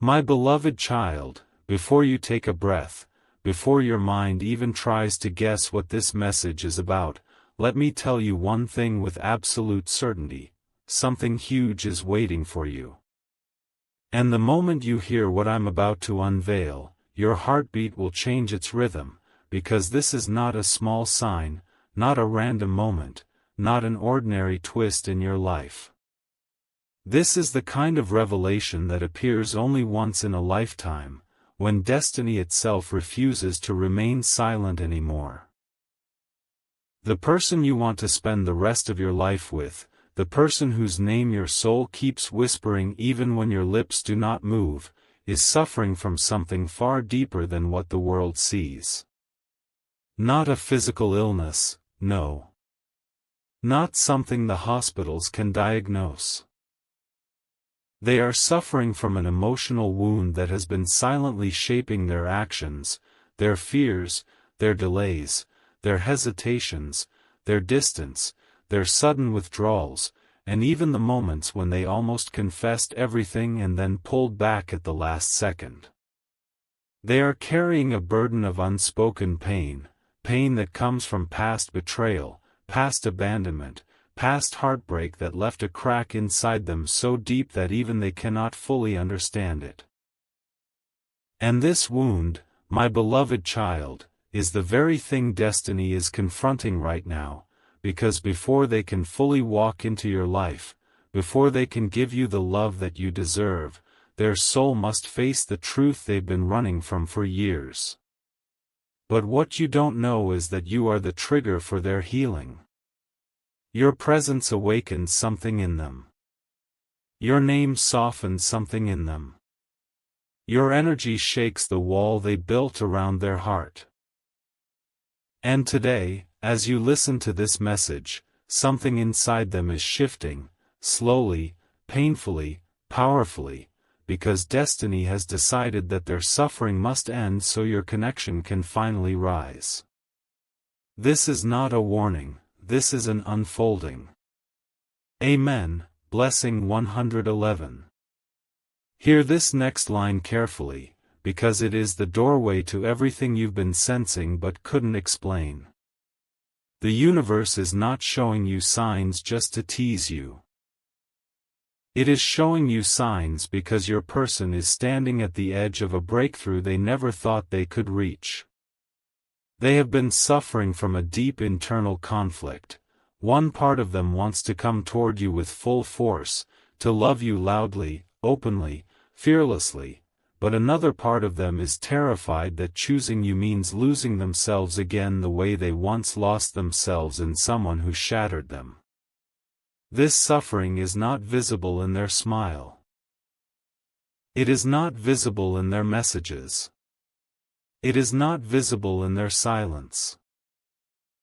My beloved child, before you take a breath, before your mind even tries to guess what this message is about, let me tell you one thing with absolute certainty: something huge is waiting for you. And the moment you hear what I'm about to unveil, your heartbeat will change its rhythm, because this is not a small sign, not a random moment, not an ordinary twist in your life. This is the kind of revelation that appears only once in a lifetime, when destiny itself refuses to remain silent anymore. The person you want to spend the rest of your life with, the person whose name your soul keeps whispering even when your lips do not move, is suffering from something far deeper than what the world sees. Not a physical illness, no. Not something the hospitals can diagnose. They are suffering from an emotional wound that has been silently shaping their actions, their fears, their delays, their hesitations, their distance, their sudden withdrawals, and even the moments when they almost confessed everything and then pulled back at the last second. They are carrying a burden of unspoken pain, pain that comes from past betrayal, past abandonment, past heartbreak that left a crack inside them so deep that even they cannot fully understand it. And this wound, my beloved child, is the very thing destiny is confronting right now, because before they can fully walk into your life, before they can give you the love that you deserve, their soul must face the truth they've been running from for years. But what you don't know is that you are the trigger for their healing. Your presence awakens something in them. Your name softens something in them. Your energy shakes the wall they built around their heart. And today, as you listen to this message, something inside them is shifting, slowly, painfully, powerfully, because destiny has decided that their suffering must end so your connection can finally rise. This is not a warning, this is an unfolding. Amen. Blessing 111. Hear this next line carefully, because it is the doorway to everything you've been sensing but couldn't explain. The universe is not showing you signs just to tease you. It is showing you signs because your person is standing at the edge of a breakthrough they never thought they could reach. They have been suffering from a deep internal conflict. One part of them wants to come toward you with full force, to love you loudly, openly, fearlessly, but another part of them is terrified that choosing you means losing themselves again the way they once lost themselves in someone who shattered them. This suffering is not visible in their smile. It is not visible in their messages. It is not visible in their silence.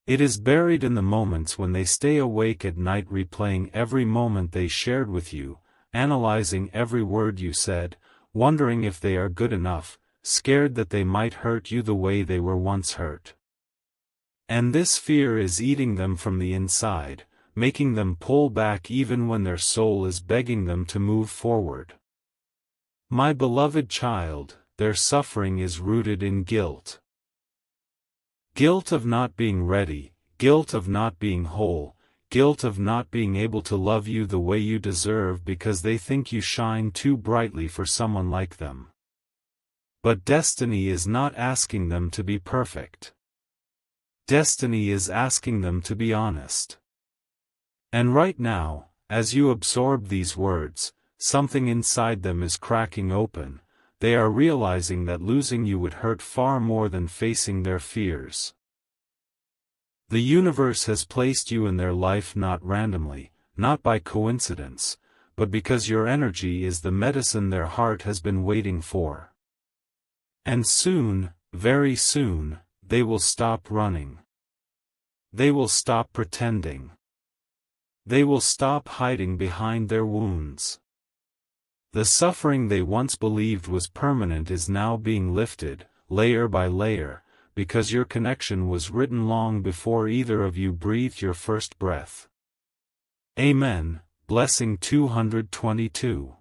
It is buried in the moments when they stay awake at night replaying every moment they shared with you, analyzing every word you said, wondering if they are good enough, scared that they might hurt you the way they were once hurt. And this fear is eating them from the inside, making them pull back even when their soul is begging them to move forward. My beloved child, their suffering is rooted in guilt. Guilt of not being ready, guilt of not being whole, guilt of not being able to love you the way you deserve because they think you shine too brightly for someone like them. But destiny is not asking them to be perfect. Destiny is asking them to be honest. And right now, as you absorb these words, something inside them is cracking open. They are realizing that losing you would hurt far more than facing their fears. The universe has placed you in their life not randomly, not by coincidence, but because your energy is the medicine their heart has been waiting for. And soon, very soon, they will stop running. They will stop pretending. They will stop hiding behind their wounds. The suffering they once believed was permanent is now being lifted, layer by layer, because your connection was written long before either of you breathed your first breath. Amen. Blessing 222.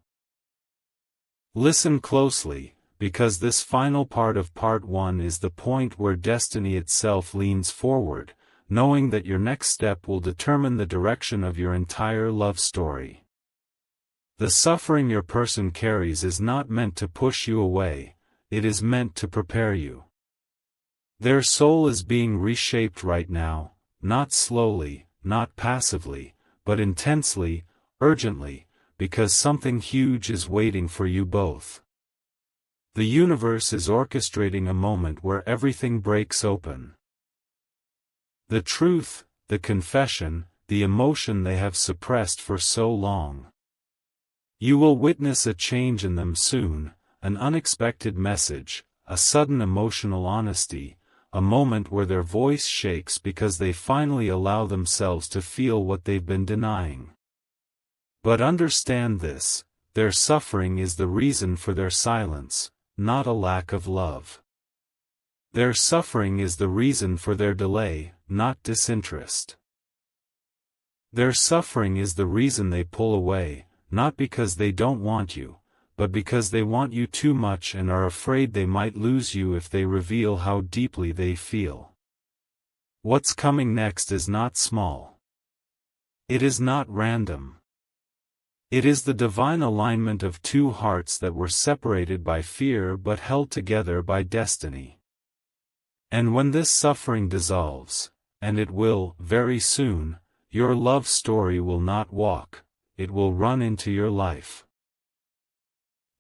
Listen closely, because this final part of part 1 is the point where destiny itself leans forward, knowing that your next step will determine the direction of your entire love story. The suffering your person carries is not meant to push you away, it is meant to prepare you. Their soul is being reshaped right now, not slowly, not passively, but intensely, urgently, because something huge is waiting for you both. The universe is orchestrating a moment where everything breaks open. The truth, the confession, the emotion they have suppressed for so long. You will witness a change in them soon, an unexpected message, a sudden emotional honesty, a moment where their voice shakes because they finally allow themselves to feel what they've been denying. But understand this, their suffering is the reason for their silence, not a lack of love. Their suffering is the reason for their delay, not disinterest. Their suffering is the reason they pull away, not because they don't want you, but because they want you too much and are afraid they might lose you if they reveal how deeply they feel. What's coming next is not small. It is not random. It is the divine alignment of two hearts that were separated by fear but held together by destiny. And when this suffering dissolves, and it will, very soon, your love story will not walk, it will run into your life.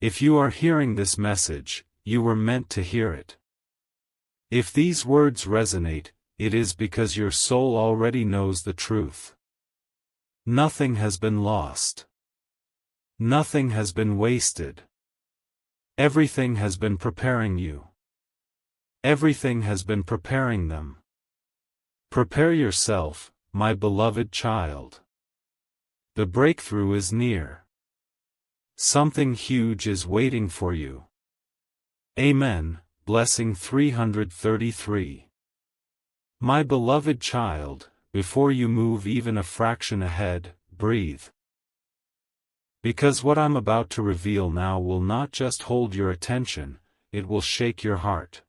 If you are hearing this message, you were meant to hear it. If these words resonate, it is because your soul already knows the truth. Nothing has been lost. Nothing has been wasted. Everything has been preparing you. Everything has been preparing them. Prepare yourself, my beloved child. The breakthrough is near. Something huge is waiting for you. Amen. Blessing 333. My beloved child, before you move even a fraction ahead, breathe. Because what I'm about to reveal now will not just hold your attention, it will shake your heart.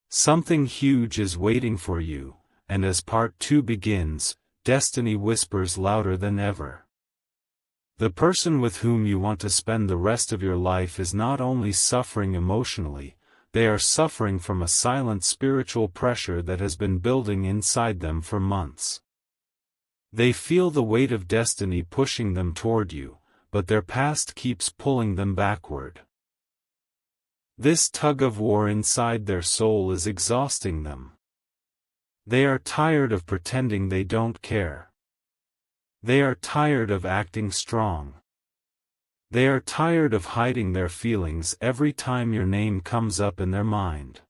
Something huge is waiting for you, and as part 2 begins, destiny whispers louder than ever. The person with whom you want to spend the rest of your life is not only suffering emotionally, they are suffering from a silent spiritual pressure that has been building inside them for months. They feel the weight of destiny pushing them toward you, but their past keeps pulling them backward. This tug of war inside their soul is exhausting them. They are tired of pretending they don't care. They are tired of acting strong. They are tired of hiding their feelings every time your name comes up in their mind.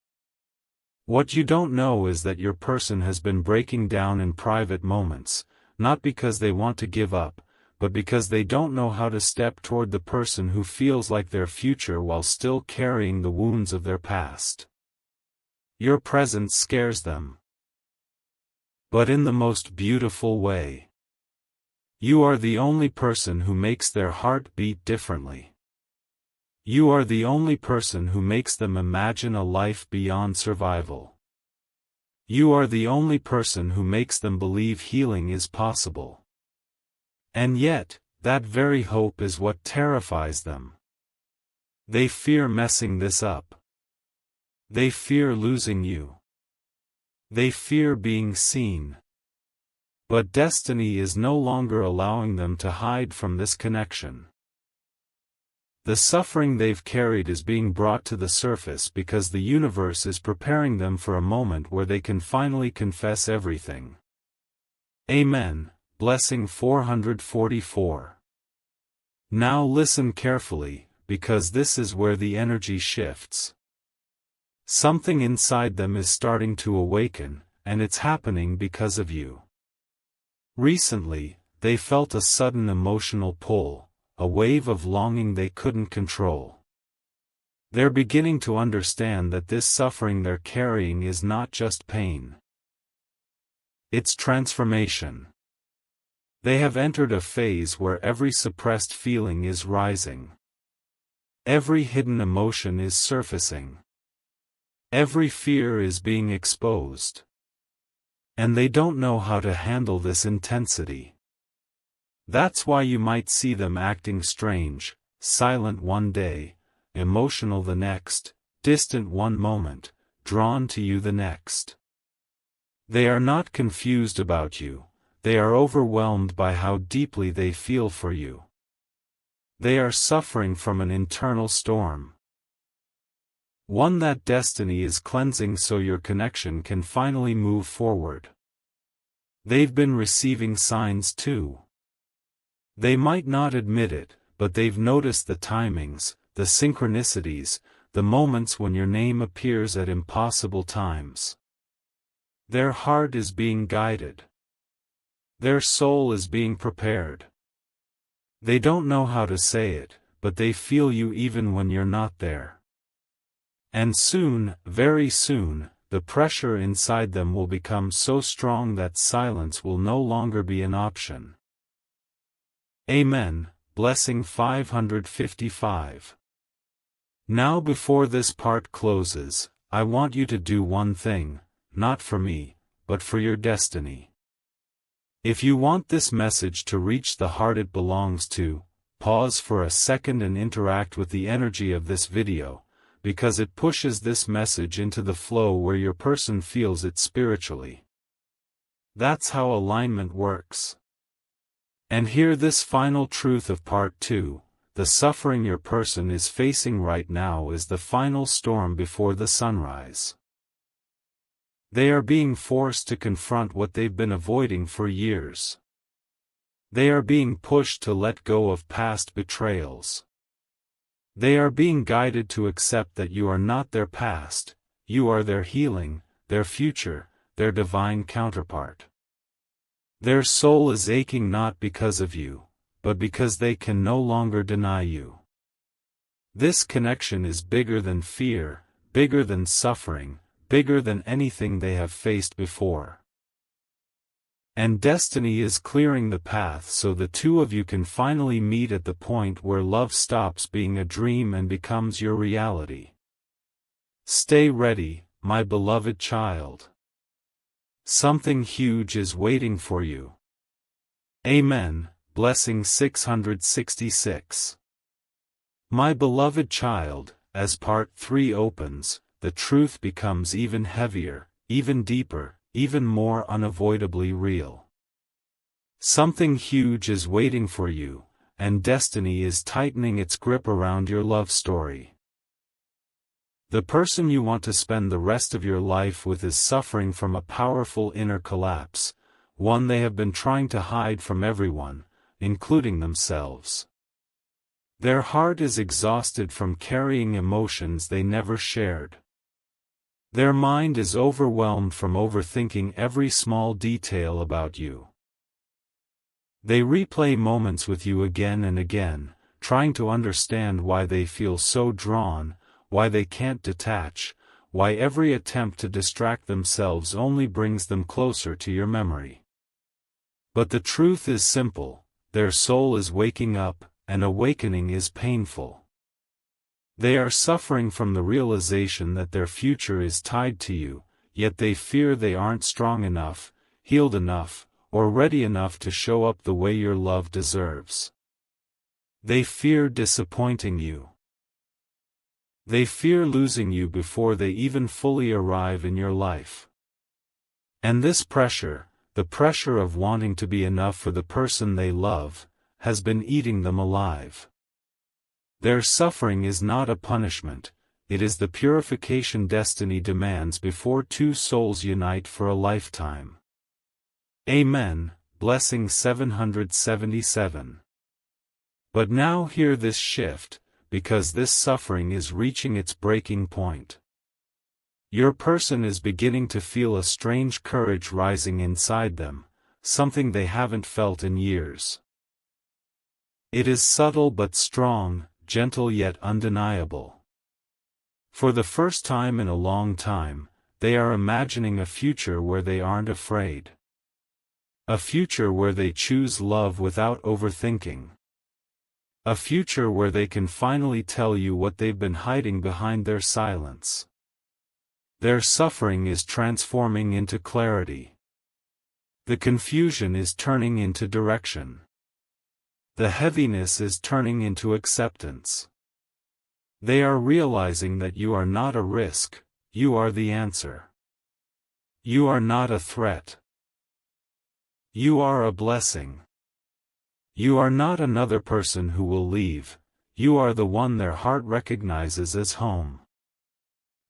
What you don't know is that your person has been breaking down in private moments, not because they want to give up, but because they don't know how to step toward the person who feels like their future while still carrying the wounds of their past. Your presence scares them. But in the most beautiful way. You are the only person who makes their heart beat differently. You are the only person who makes them imagine a life beyond survival. You are the only person who makes them believe healing is possible. And yet, that very hope is what terrifies them. They fear messing this up. They fear losing you. They fear being seen. But destiny is no longer allowing them to hide from this connection. The suffering they've carried is being brought to the surface because the universe is preparing them for a moment where they can finally confess everything. Amen. Blessing 444. Now listen carefully, because this is where the energy shifts. Something inside them is starting to awaken, and it's happening because of you. Recently, they felt a sudden emotional pull, a wave of longing they couldn't control. They're beginning to understand that this suffering they're carrying is not just pain. It's transformation. They have entered a phase where every suppressed feeling is rising. Every hidden emotion is surfacing. Every fear is being exposed. And they don't know how to handle this intensity. That's why you might see them acting strange, silent one day, emotional the next, distant one moment, drawn to you the next. They are not confused about you, they are overwhelmed by how deeply they feel for you. They are suffering from an internal storm. One that destiny is cleansing so your connection can finally move forward. They've been receiving signs too. They might not admit it, but they've noticed the timings, the synchronicities, the moments when your name appears at impossible times. Their heart is being guided. Their soul is being prepared. They don't know how to say it, but they feel you even when you're not there. And soon, very soon, the pressure inside them will become so strong that silence will no longer be an option. Amen. Blessing 555. Now before this part closes, I want you to do one thing, not for me, but for your destiny. If you want this message to reach the heart it belongs to, pause for a second and interact with the energy of this video, because it pushes this message into the flow where your person feels it spiritually. That's how alignment works. And hear this final truth of part 2, the suffering your person is facing right now is the final storm before the sunrise. They are being forced to confront what they've been avoiding for years. They are being pushed to let go of past betrayals. They are being guided to accept that you are not their past, you are their healing, their future, their divine counterpart. Their soul is aching not because of you, but because they can no longer deny you. This connection is bigger than fear, bigger than suffering, bigger than anything they have faced before. And destiny is clearing the path so the two of you can finally meet at the point where love stops being a dream and becomes your reality. Stay ready, my beloved child. Something huge is waiting for you. Amen. Blessing 666. My beloved child, as part 3 opens, the truth becomes even heavier, even deeper, even more unavoidably real. Something huge is waiting for you, and destiny is tightening its grip around your love story. The person you want to spend the rest of your life with is suffering from a powerful inner collapse, one they have been trying to hide from everyone, including themselves. Their heart is exhausted from carrying emotions they never shared. Their mind is overwhelmed from overthinking every small detail about you. They replay moments with you again and again, trying to understand why they feel so drawn, why they can't detach, why every attempt to distract themselves only brings them closer to your memory. But the truth is simple, their soul is waking up, and awakening is painful. They are suffering from the realization that their future is tied to you, yet they fear they aren't strong enough, healed enough, or ready enough to show up the way your love deserves. They fear disappointing you. They fear losing you before they even fully arrive in your life. And this pressure, the pressure of wanting to be enough for the person they love, has been eating them alive. Their suffering is not a punishment, it is the purification destiny demands before two souls unite for a lifetime. Amen. Blessing 777. But now hear this shift, because this suffering is reaching its breaking point. Your person is beginning to feel a strange courage rising inside them, something they haven't felt in years. It is subtle but strong, gentle yet undeniable. For the first time in a long time, they are imagining a future where they aren't afraid. A future where they choose love without overthinking. A future where they can finally tell you what they've been hiding behind their silence. Their suffering is transforming into clarity. The confusion is turning into direction. The heaviness is turning into acceptance. They are realizing that you are not a risk, you are the answer. You are not a threat. You are a blessing. You are not another person who will leave, you are the one their heart recognizes as home.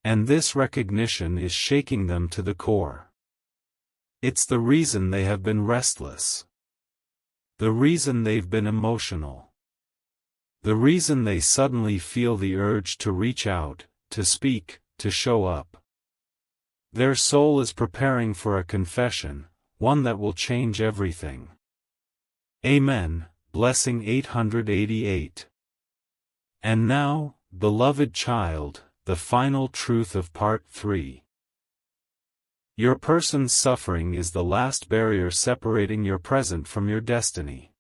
And this recognition is shaking them to the core. It's the reason they have been restless. The reason they've been emotional. The reason they suddenly feel the urge to reach out, to speak, to show up. Their soul is preparing for a confession, one that will change everything. Amen. Blessing 888. And now, beloved child, the final truth of Part 3. Your person's suffering is the last barrier separating your present from your destiny.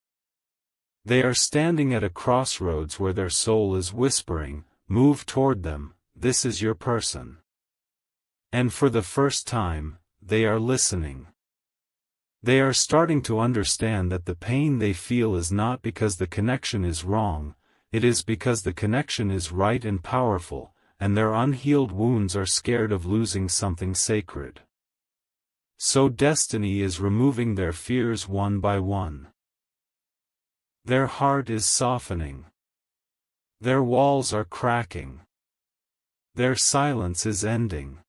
They are standing at a crossroads where their soul is whispering, "Move toward them, this is your person." And for the first time, they are listening. They are starting to understand that the pain they feel is not because the connection is wrong, it is because the connection is right and powerful, and their unhealed wounds are scared of losing something sacred. So destiny is removing their fears one by one. Their heart is softening. Their walls are cracking. Their silence is ending.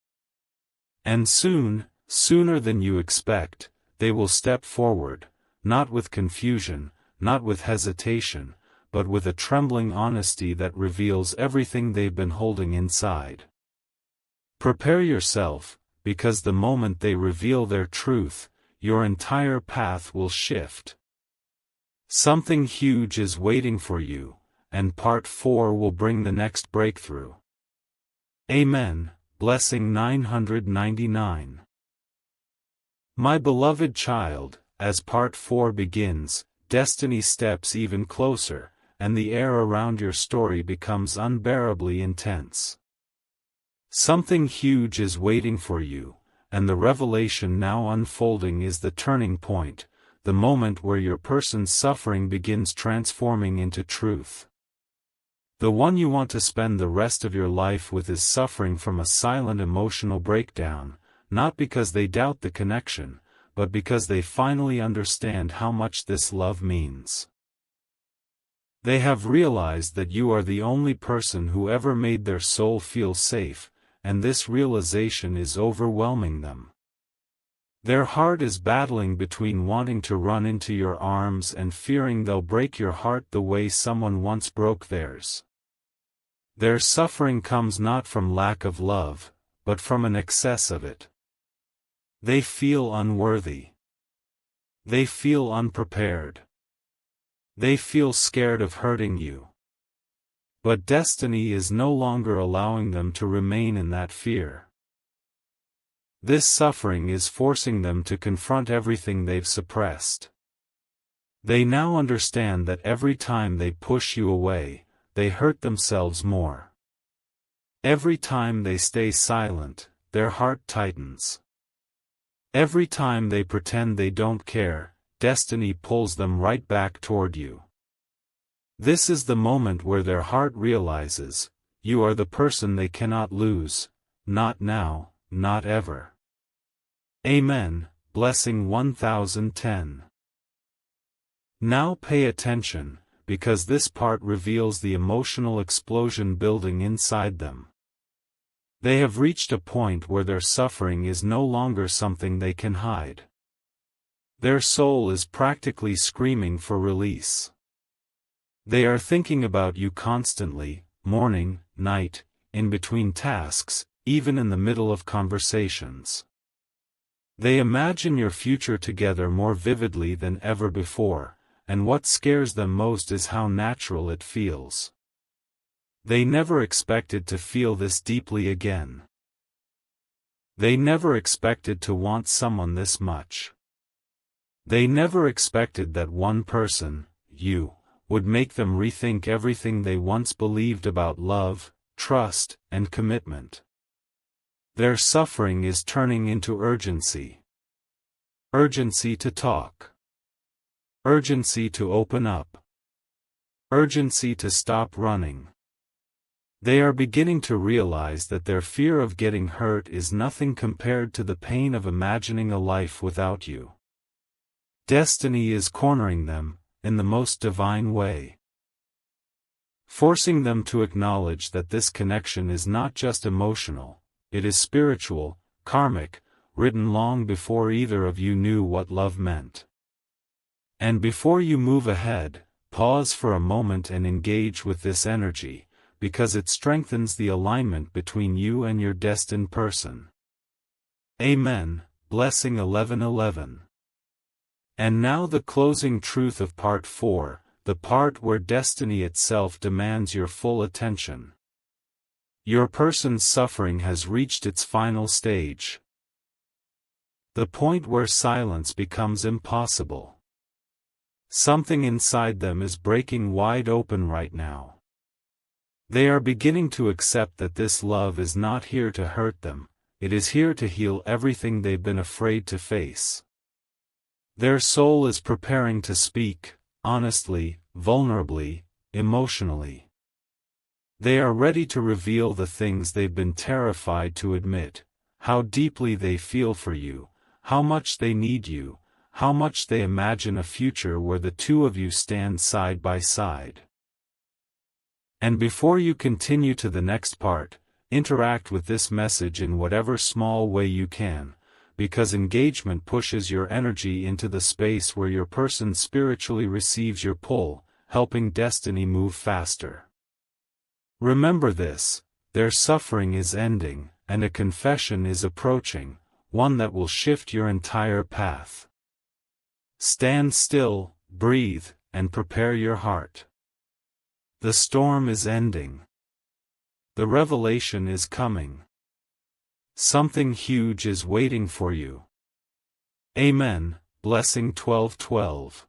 And soon, sooner than you expect, they will step forward, not with confusion, not with hesitation, but with a trembling honesty that reveals everything they've been holding inside. Prepare yourself, because the moment they reveal their truth, your entire path will shift. Something huge is waiting for you, and Part 4 will bring the next breakthrough. Amen. Blessing 999. My beloved child, as Part 4 begins, destiny steps even closer, and the air around your story becomes unbearably intense. Something huge is waiting for you, and the revelation now unfolding is the turning point, the moment where your person's suffering begins transforming into truth. The one you want to spend the rest of your life with is suffering from a silent emotional breakdown, not because they doubt the connection, but because they finally understand how much this love means. They have realized that you are the only person who ever made their soul feel safe, and this realization is overwhelming them. Their heart is battling between wanting to run into your arms and fearing they'll break your heart the way someone once broke theirs. Their suffering comes not from lack of love, but from an excess of it. They feel unworthy. They feel unprepared. They feel scared of hurting you. But destiny is no longer allowing them to remain in that fear. This suffering is forcing them to confront everything they've suppressed. They now understand that every time they push you away, they hurt themselves more. Every time they stay silent, their heart tightens. Every time they pretend they don't care, destiny pulls them right back toward you. This is the moment where their heart realizes, you are the person they cannot lose, not now, not ever. Amen. Blessing 1010. Now pay attention, because this part reveals the emotional explosion building inside them. They have reached a point where their suffering is no longer something they can hide. Their soul is practically screaming for release. They are thinking about you constantly, morning, night, in between tasks, even in the middle of conversations. They imagine your future together more vividly than ever before, and what scares them most is how natural it feels. They never expected to feel this deeply again. They never expected to want someone this much. They never expected that one person, you, would make them rethink everything they once believed about love, trust, and commitment. Their suffering is turning into urgency. Urgency to talk. Urgency to open up. Urgency to stop running. They are beginning to realize that their fear of getting hurt is nothing compared to the pain of imagining a life without you. Destiny is cornering them, in the most divine way, forcing them to acknowledge that this connection is not just emotional, it is spiritual, karmic, written long before either of you knew what love meant. And before you move ahead, pause for a moment and engage with this energy, because it strengthens the alignment between you and your destined person. Amen. Blessing 11:11. And now the closing truth of Part 4, the part where destiny itself demands your full attention. Your person's suffering has reached its final stage. The point where silence becomes impossible. Something inside them is breaking wide open right now. They are beginning to accept that this love is not here to hurt them, it is here to heal everything they've been afraid to face. Their soul is preparing to speak, honestly, vulnerably, emotionally. They are ready to reveal the things they've been terrified to admit, how deeply they feel for you, how much they need you, how much they imagine a future where the two of you stand side by side. And before you continue to the next part, interact with this message in whatever small way you can, because engagement pushes your energy into the space where your person spiritually receives your pull, helping destiny move faster. Remember this, their suffering is ending, and a confession is approaching, one that will shift your entire path. Stand still, breathe, and prepare your heart. The storm is ending. The revelation is coming. Something huge is waiting for you. Amen. Blessing 12:12.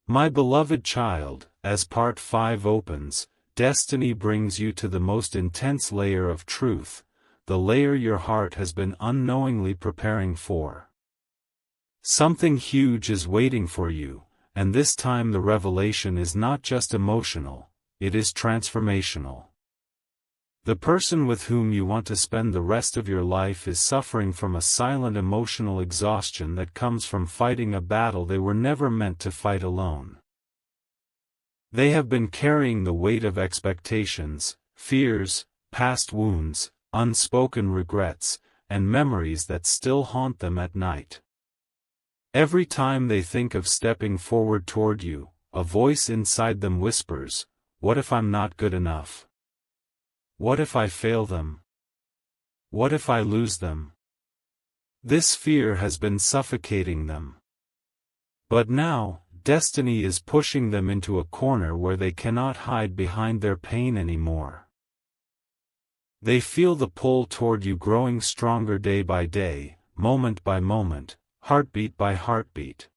My beloved child, as Part 5 opens, destiny brings you to the most intense layer of truth, the layer your heart has been unknowingly preparing for. Something huge is waiting for you, and this time the revelation is not just emotional, it is transformational. The person with whom you want to spend the rest of your life is suffering from a silent emotional exhaustion that comes from fighting a battle they were never meant to fight alone. They have been carrying the weight of expectations, fears, past wounds, unspoken regrets, and memories that still haunt them at night. Every time they think of stepping forward toward you, a voice inside them whispers, "What if I'm not good enough? What if I fail them? What if I lose them?" This fear has been suffocating them. But now, destiny is pushing them into a corner where they cannot hide behind their pain anymore. They feel the pull toward you growing stronger day by day, moment by moment, heartbeat by heartbeat.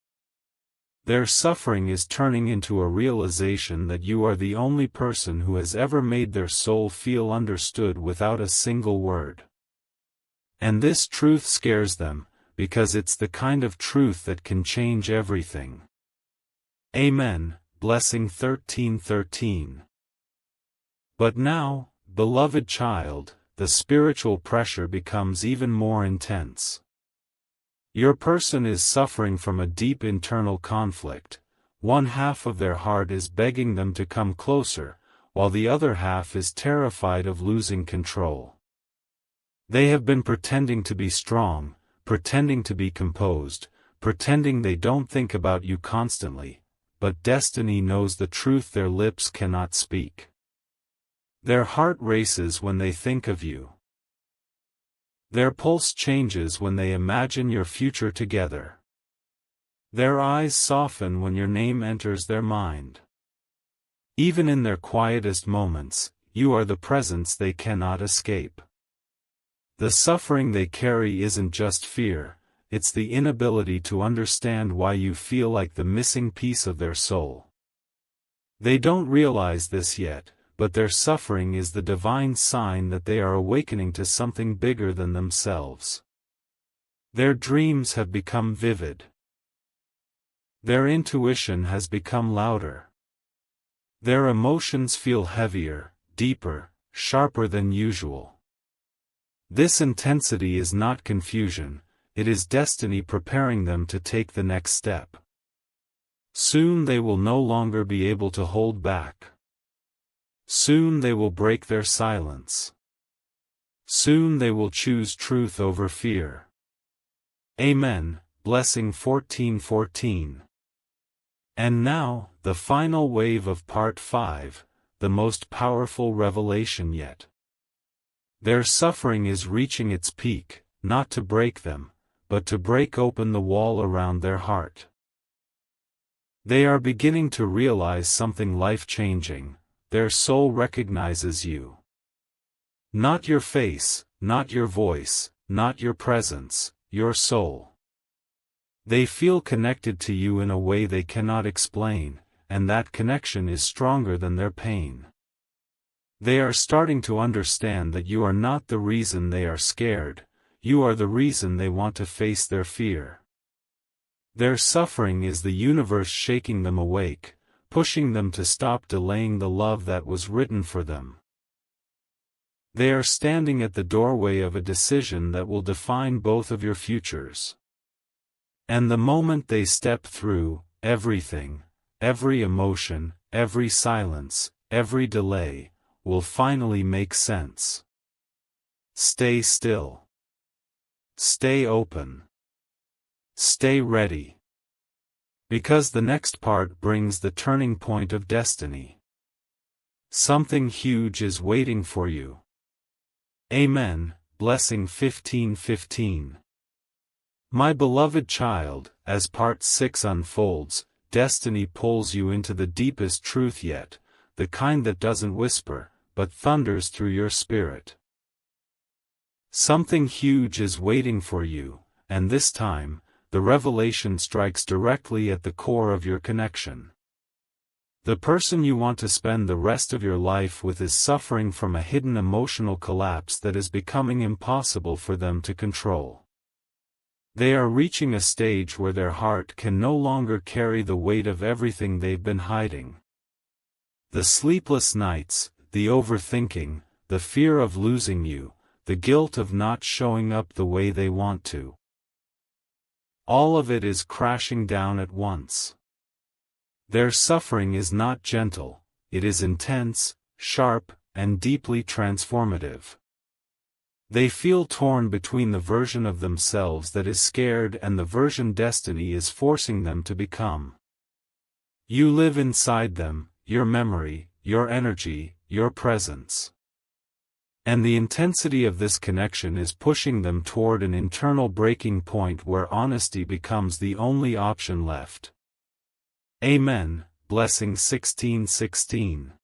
Their suffering is turning into a realization that you are the only person who has ever made their soul feel understood without a single word. And this truth scares them, because it's the kind of truth that can change everything. Amen. Blessing 13:13. But now, beloved child, the spiritual pressure becomes even more intense. Your person is suffering from a deep internal conflict. One half of their heart is begging them to come closer, while the other half is terrified of losing control. They have been pretending to be strong, pretending to be composed, pretending they don't think about you constantly, but destiny knows the truth their lips cannot speak. Their heart races when they think of you. Their pulse changes when they imagine your future together. Their eyes soften when your name enters their mind. Even in their quietest moments, you are the presence they cannot escape. The suffering they carry isn't just fear, it's the inability to understand why you feel like the missing piece of their soul. They don't realize this yet, but their suffering is the divine sign that they are awakening to something bigger than themselves. Their dreams have become vivid. Their intuition has become louder. Their emotions feel heavier, deeper, sharper than usual. This intensity is not confusion, it is destiny preparing them to take the next step. Soon they will no longer be able to hold back. Soon they will break their silence. Soon they will choose truth over fear. Amen. Blessing 14:14. And now, the final wave of Part 5, the most powerful revelation yet. Their suffering is reaching its peak, not to break them, but to break open the wall around their heart. They are beginning to realize something life-changing. Their soul recognizes you. Not your face, not your voice, not your presence, your soul. They feel connected to you in a way they cannot explain, and that connection is stronger than their pain. They are starting to understand that you are not the reason they are scared, you are the reason they want to face their fear. Their suffering is the universe shaking them awake, pushing them to stop delaying the love that was written for them. They are standing at the doorway of a decision that will define both of your futures. And the moment they step through, everything, every emotion, every silence, every delay, will finally make sense. Stay still. Stay open. Stay ready. Because the next part brings the turning point of destiny. Something huge is waiting for you. Amen. Blessing 15:15. My beloved child, as Part 6 unfolds, destiny pulls you into the deepest truth yet, the kind that doesn't whisper, but thunders through your spirit. Something huge is waiting for you, and this time, the revelation strikes directly at the core of your connection. The person you want to spend the rest of your life with is suffering from a hidden emotional collapse that is becoming impossible for them to control. They are reaching a stage where their heart can no longer carry the weight of everything they've been hiding. The sleepless nights, the overthinking, the fear of losing you, the guilt of not showing up the way they want to. All of it is crashing down at once. Their suffering is not gentle, it is intense, sharp, and deeply transformative. They feel torn between the version of themselves that is scared and the version destiny is forcing them to become. You live inside them, your memory, your energy, your presence. And the intensity of this connection is pushing them toward an internal breaking point where honesty becomes the only option left. Amen. Blessing 16:16.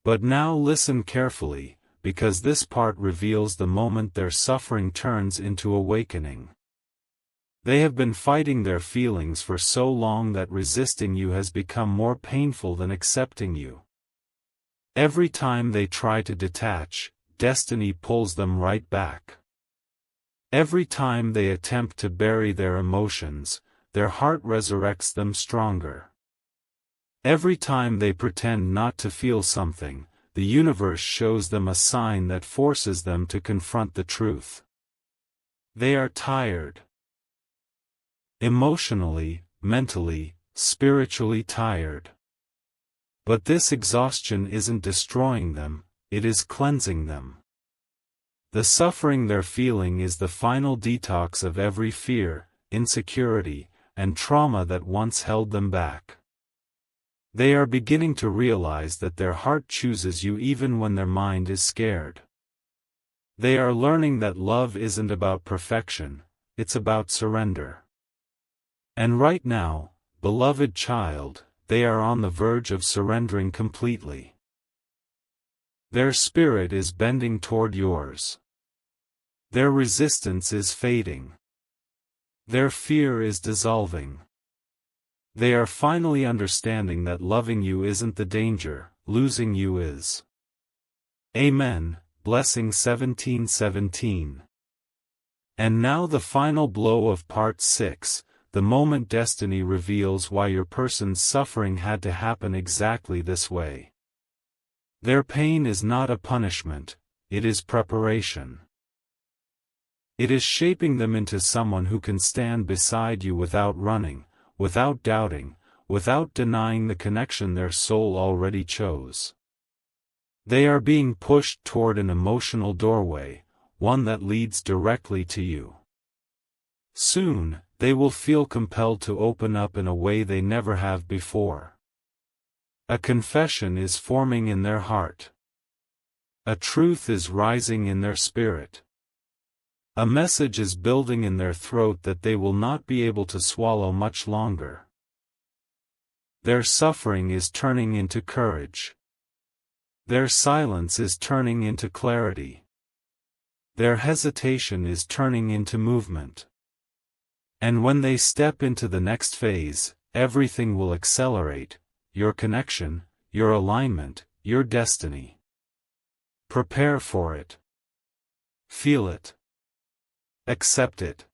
But now listen carefully, because this part reveals the moment their suffering turns into awakening. They have been fighting their feelings for so long that resisting you has become more painful than accepting you. Every time they try to detach, destiny pulls them right back. Every time they attempt to bury their emotions, their heart resurrects them stronger. Every time they pretend not to feel something, the universe shows them a sign that forces them to confront the truth. They are tired. Emotionally, mentally, spiritually tired. But this exhaustion isn't destroying them, it is cleansing them. The suffering they're feeling is the final detox of every fear, insecurity, and trauma that once held them back. They are beginning to realize that their heart chooses you even when their mind is scared. They are learning that love isn't about perfection, it's about surrender. And right now, beloved child, they are on the verge of surrendering completely. Their spirit is bending toward yours. Their resistance is fading. Their fear is dissolving. They are finally understanding that loving you isn't the danger, losing you is. Amen. Blessing 17:17. And now the final blow of Part 6, the moment destiny reveals why your person's suffering had to happen exactly this way. Their pain is not a punishment, it is preparation. It is shaping them into someone who can stand beside you without running, without doubting, without denying the connection their soul already chose. They are being pushed toward an emotional doorway, one that leads directly to you. Soon, they will feel compelled to open up in a way they never have before. A confession is forming in their heart. A truth is rising in their spirit. A message is building in their throat that they will not be able to swallow much longer. Their suffering is turning into courage. Their silence is turning into clarity. Their hesitation is turning into movement. And when they step into the next phase, everything will accelerate: your connection, your alignment, your destiny. Prepare for it. Feel it. Accept it.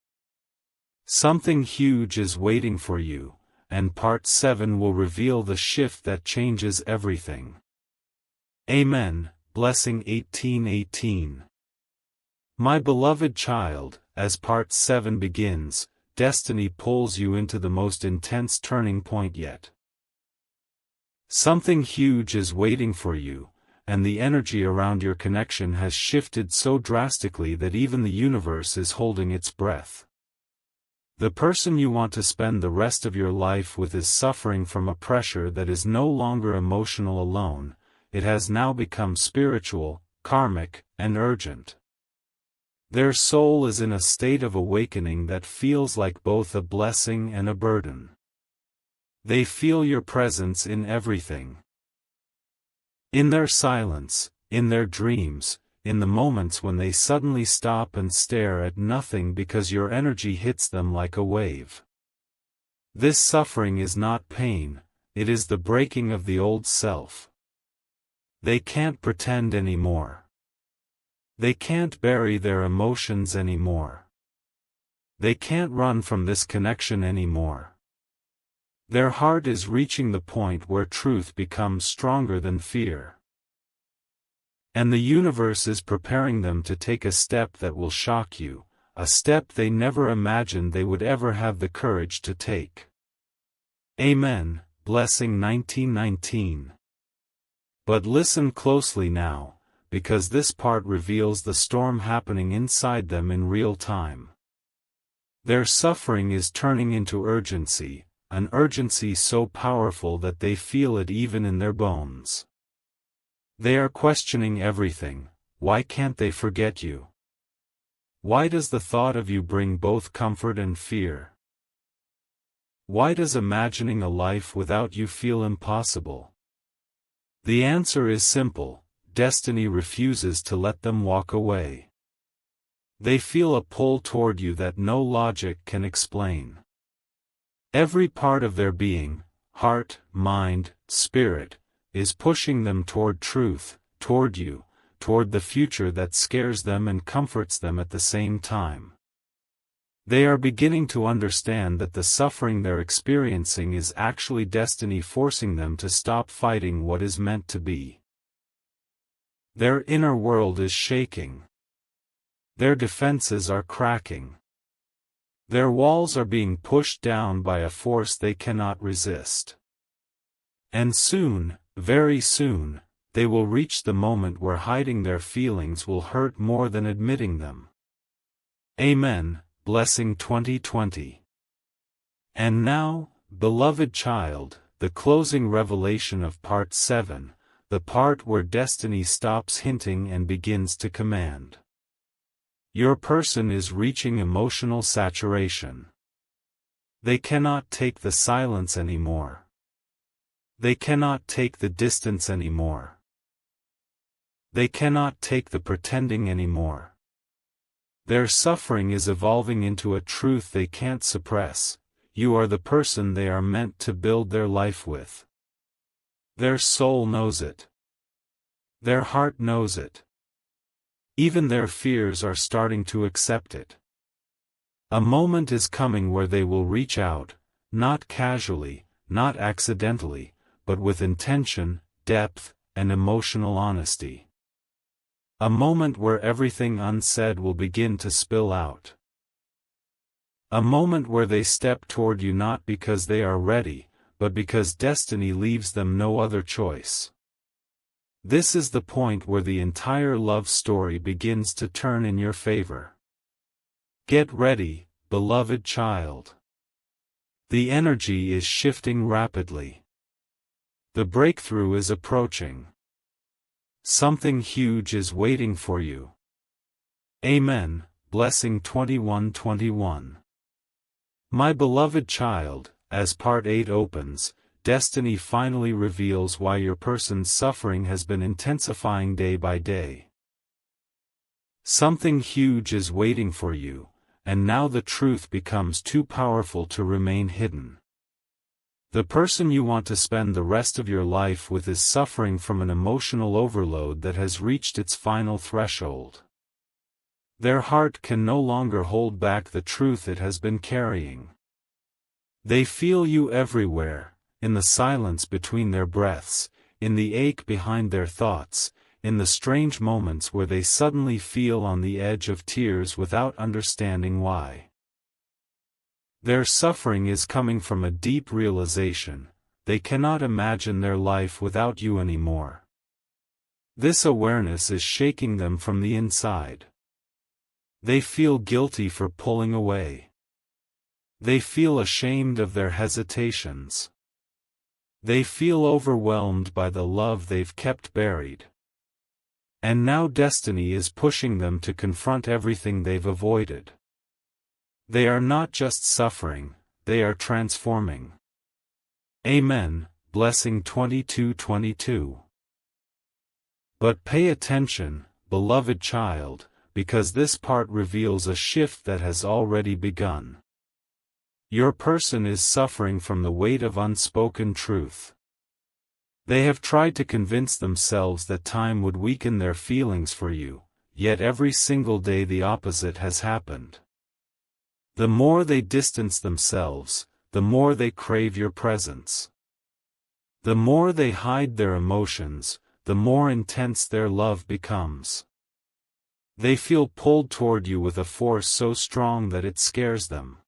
Something huge is waiting for you, and Part 7 will reveal the shift that changes everything. Amen. Blessing 18:18. My beloved child, as Part 7 begins, destiny pulls you into the most intense turning point yet. Something huge is waiting for you, and the energy around your connection has shifted so drastically that even the universe is holding its breath. The person you want to spend the rest of your life with is suffering from a pressure that is no longer emotional alone, it has now become spiritual, karmic, and urgent. Their soul is in a state of awakening that feels like both a blessing and a burden. They feel your presence in everything. In their silence, in their dreams, in the moments when they suddenly stop and stare at nothing because your energy hits them like a wave. This suffering is not pain, it is the breaking of the old self. They can't pretend anymore. They can't bury their emotions anymore. They can't run from this connection anymore. Their heart is reaching the point where truth becomes stronger than fear. And the universe is preparing them to take a step that will shock you, a step they never imagined they would ever have the courage to take. Amen. Blessing 19:19. But listen closely now, because this part reveals the storm happening inside them in real time. Their suffering is turning into urgency, an urgency so powerful that they feel it even in their bones. They are questioning everything. Why can't they forget you? Why does the thought of you bring both comfort and fear? Why does imagining a life without you feel impossible? The answer is simple: destiny refuses to let them walk away. They feel a pull toward you that no logic can explain. Every part of their being, heart, mind, spirit, is pushing them toward truth, toward you, toward the future that scares them and comforts them at the same time. They are beginning to understand that the suffering they're experiencing is actually destiny forcing them to stop fighting what is meant to be. Their inner world is shaking. Their defenses are cracking. Their walls are being pushed down by a force they cannot resist. And soon, very soon, they will reach the moment where hiding their feelings will hurt more than admitting them. Amen. Blessing 2020. And now, beloved child, the closing revelation of Part 7, the part where destiny stops hinting and begins to command. Your person is reaching emotional saturation. They cannot take the silence anymore. They cannot take the distance anymore. They cannot take the pretending anymore. Their suffering is evolving into a truth they can't suppress. you are the person they are meant to build their life with. Their soul knows it. Their heart knows it. Even their fears are starting to accept it. A moment is coming where they will reach out, not casually, not accidentally, but with intention, depth, and emotional honesty. A moment where everything unsaid will begin to spill out. A moment where they step toward you not because they are ready, but because destiny leaves them no other choice. This is the point where the entire love story begins to turn in your favor. Get ready, beloved child. The energy is shifting rapidly. The breakthrough is approaching. Something huge is waiting for you. Amen. Blessing 21:21. My beloved child, as Part 8 opens, destiny finally reveals why your person's suffering has been intensifying day by day. Something huge is waiting for you, and now the truth becomes too powerful to remain hidden. The person you want to spend the rest of your life with is suffering from an emotional overload that has reached its final threshold. Their heart can no longer hold back the truth it has been carrying. They feel you everywhere, in the silence between their breaths, in the ache behind their thoughts, in the strange moments where they suddenly feel on the edge of tears without understanding why. Their suffering is coming from a deep realization: they cannot imagine their life without you anymore. This awareness is shaking them from the inside. They feel guilty for pulling away. They feel ashamed of their hesitations. They feel overwhelmed by the love they've kept buried. And now destiny is pushing them to confront everything they've avoided. They are not just suffering, they are transforming. Amen. Blessing 22:22. But pay attention, beloved child, because this part reveals a shift that has already begun. Your person is suffering from the weight of unspoken truth. They have tried to convince themselves that time would weaken their feelings for you, yet every single day the opposite has happened. The more they distance themselves, the more they crave your presence. The more they hide their emotions, the more intense their love becomes. They feel pulled toward you with a force so strong that it scares them.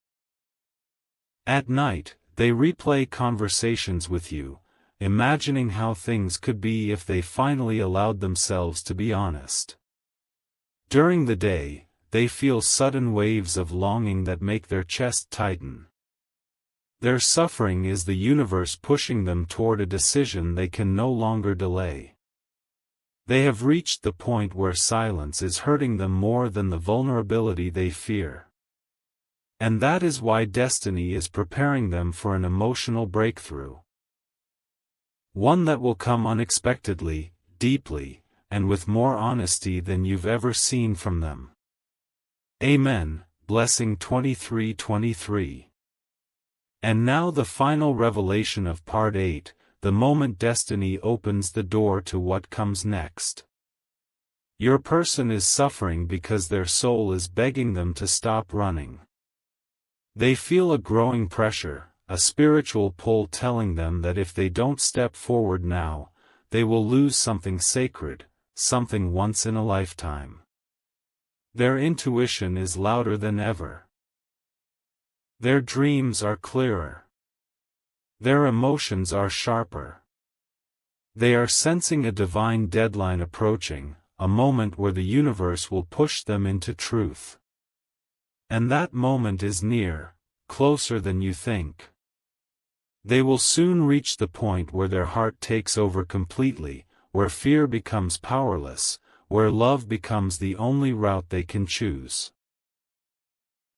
At night, they replay conversations with you, imagining how things could be if they finally allowed themselves to be honest. During the day, they feel sudden waves of longing that make their chest tighten. Their suffering is the universe pushing them toward a decision they can no longer delay. They have reached the point where silence is hurting them more than the vulnerability they fear. And that is why destiny is preparing them for an emotional breakthrough. One that will come unexpectedly, deeply, and with more honesty than you've ever seen from them. Amen. Blessing 23:23. And now the final revelation of Part 8, the moment destiny opens the door to what comes next. Your person is suffering because their soul is begging them to stop running. They feel a growing pressure, a spiritual pull telling them that if they don't step forward now, they will lose something sacred, something once in a lifetime. Their intuition is louder than ever. Their dreams are clearer. Their emotions are sharper. They are sensing a divine deadline approaching, a moment where the universe will push them into truth. And that moment is near, closer than you think. They will soon reach the point where their heart takes over completely, where fear becomes powerless, where love becomes the only route they can choose.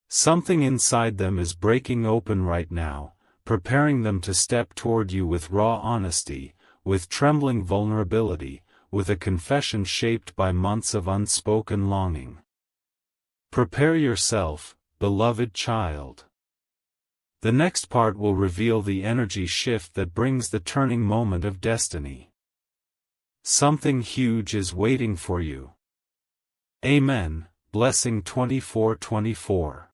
Something inside them is breaking open right now, preparing them to step toward you with raw honesty, with trembling vulnerability, with a confession shaped by months of unspoken longing. Prepare yourself, beloved child. The next part will reveal the energy shift that brings the turning moment of destiny. Something huge is waiting for you. Amen. Blessing 24:24.